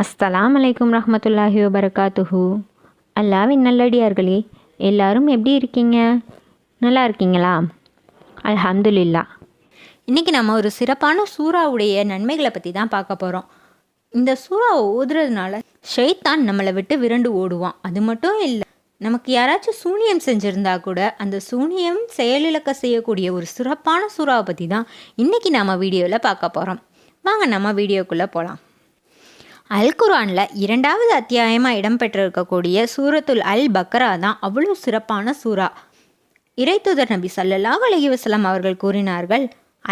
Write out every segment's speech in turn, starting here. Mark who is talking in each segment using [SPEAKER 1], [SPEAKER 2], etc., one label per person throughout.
[SPEAKER 1] அஸ்ஸலாமு அலைக்கும் ரஹ்மத்துல்லாஹி வபரகாத்துஹு. அல்லாவின் நல்லடியார்களே, எல்லாரும் எப்படி இருக்கீங்க? நல்லா இருக்கீங்களா? அல்ஹம்துலில்லாஹ்.
[SPEAKER 2] இன்றைக்கி நம்ம ஒரு சிறப்பான சூறாவுடைய நன்மைகளை பற்றி தான் பார்க்க போகிறோம். இந்த சூறாவை ஓதுறதுனால ஷைத்தான் நம்மளை விட்டு விரண்டு ஓடுவான். அது மட்டும் இல்லை, நமக்கு யாராச்சும் சூனியம் செஞ்சுருந்தா கூட அந்த சூனியம் செயலிழக்க செய்யக்கூடிய ஒரு சிறப்பான சூறாவை பற்றி தான் இன்றைக்கி நம்ம வீடியோவில் பார்க்க போகிறோம். வாங்க நம்ம வீடியோக்குள்ளே போகலாம். அல் குர்ஆனில் 2வது அத்தியாயமாக இடம்பெற்றிருக்கக்கூடிய சூரத்துல் அல் பக்ரா தான் அவ்வளோ சிறப்பான சூறா. இறைத்தூதர் நபி ஸல்லல்லாஹு அலைஹி வஸல்லம் அவர்கள் கூறினார்கள்,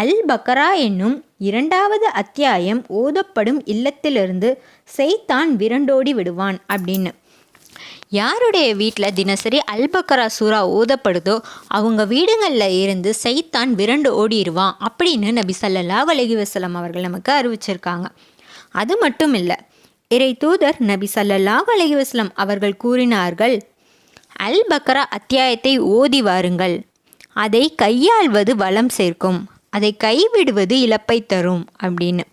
[SPEAKER 2] அல் பக்ரா என்னும் 2வது அத்தியாயம் ஓதப்படும் இல்லத்திலிருந்து சைத்தான் விரண்டோடி விடுவான் அப்படின்னு. யாருடைய வீட்டில் தினசரி அல் பக்ரா சூறா ஓதப்படுதோ அவங்க வீடுகளில் இருந்து சைத்தான் விரண்டு ஓடிடுவான் அப்படின்னு நபி ஸல்லல்லாஹு அலைஹி வஸல்லம் அவர்கள் நமக்கு அறிவிச்சிருக்காங்க. அது மட்டும் இல்லை, இறை தூதர் நபி ஸல்லல்லாஹு அலைஹி வஸல்லம் அவர்கள் கூறினார்கள், அல் பக்ரா அத்தியாயத்தை ஓதி வாருங்கள். அதை கையாள்வது வளம் சேர்க்கும், அதை கைவிடுவது இழப்பை தரும் அப்படின்னு.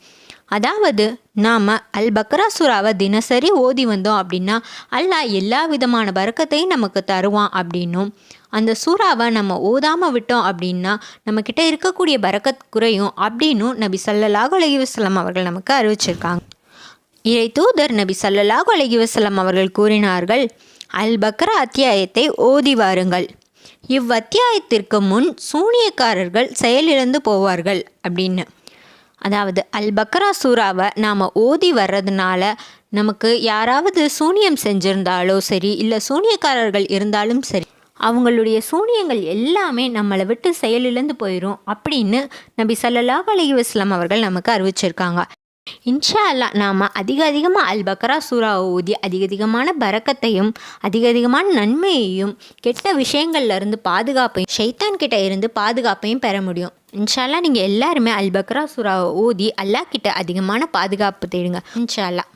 [SPEAKER 2] அதாவது நாம் அல் பக்ரா சூறாவை தினசரி ஓதி வந்தோம் அப்படின்னா அல்லாஹ் எல்லா விதமான பரக்கத்தையும் நமக்கு தருவான் அப்படின்னும், அந்த சூறாவை நம்ம ஓதாமல் விட்டோம் அப்படின்னா நம்மக்கிட்ட இருக்கக்கூடிய பரக்கத் குறையும் அப்படின்னும் நபி ஸல்லல்லாஹு அலைஹி வஸல்லம் அவர்கள் நமக்கு அறிவிச்சிருக்காங்க. இறை தூதர் நபி ஸல்லல்லாஹு அலைஹி வஸல்லம் அவர்கள் கூறினார்கள், அல் பக்ரா அத்தியாயத்தை ஓதி வாருங்கள். இவ்வத்தியாயத்திற்கு முன் சூனியக்காரர்கள் செயலிழந்து போவார்கள் அப்படின்னு. அதாவது அல் பக்ரா சூறாவை நாம் ஓதி வர்றதுனால நமக்கு யாராவது சூனியம் செஞ்சிருந்தாலோ சரி, இல்லை சூனியக்காரர்கள் இருந்தாலும் சரி, அவங்களுடைய சூனியங்கள் எல்லாமே நம்மளை விட்டு செயலிழந்து போயிடும் அப்படின்னு நபி ஸல்லல்லாஹு அலைஹி வஸல்லம் அவர்கள் நமக்கு அறிவிச்சிருக்காங்க. இன்ஷா அல்லாஹ் நாம் அதிகமாக அல் பக்ரா சூறாவை ஓதி அதிகமான பரக்கத்தையும் அதிகமான நன்மையையும் கெட்ட விஷயங்கள்லேருந்து பாதுகாப்பையும் ஷைத்தான் கிட்ட இருந்து பாதுகாப்பையும் பெற முடியும். இன்ஷா அல்லாஹ் நீங்கள் எல்லாருமே அல் பக்ரா சூறாவை ஓதி அல்லாஹ் கிட்ட அதிகமான பாதுகாப்பு தேடுங்க. இன்ஷா அல்லாஹ்.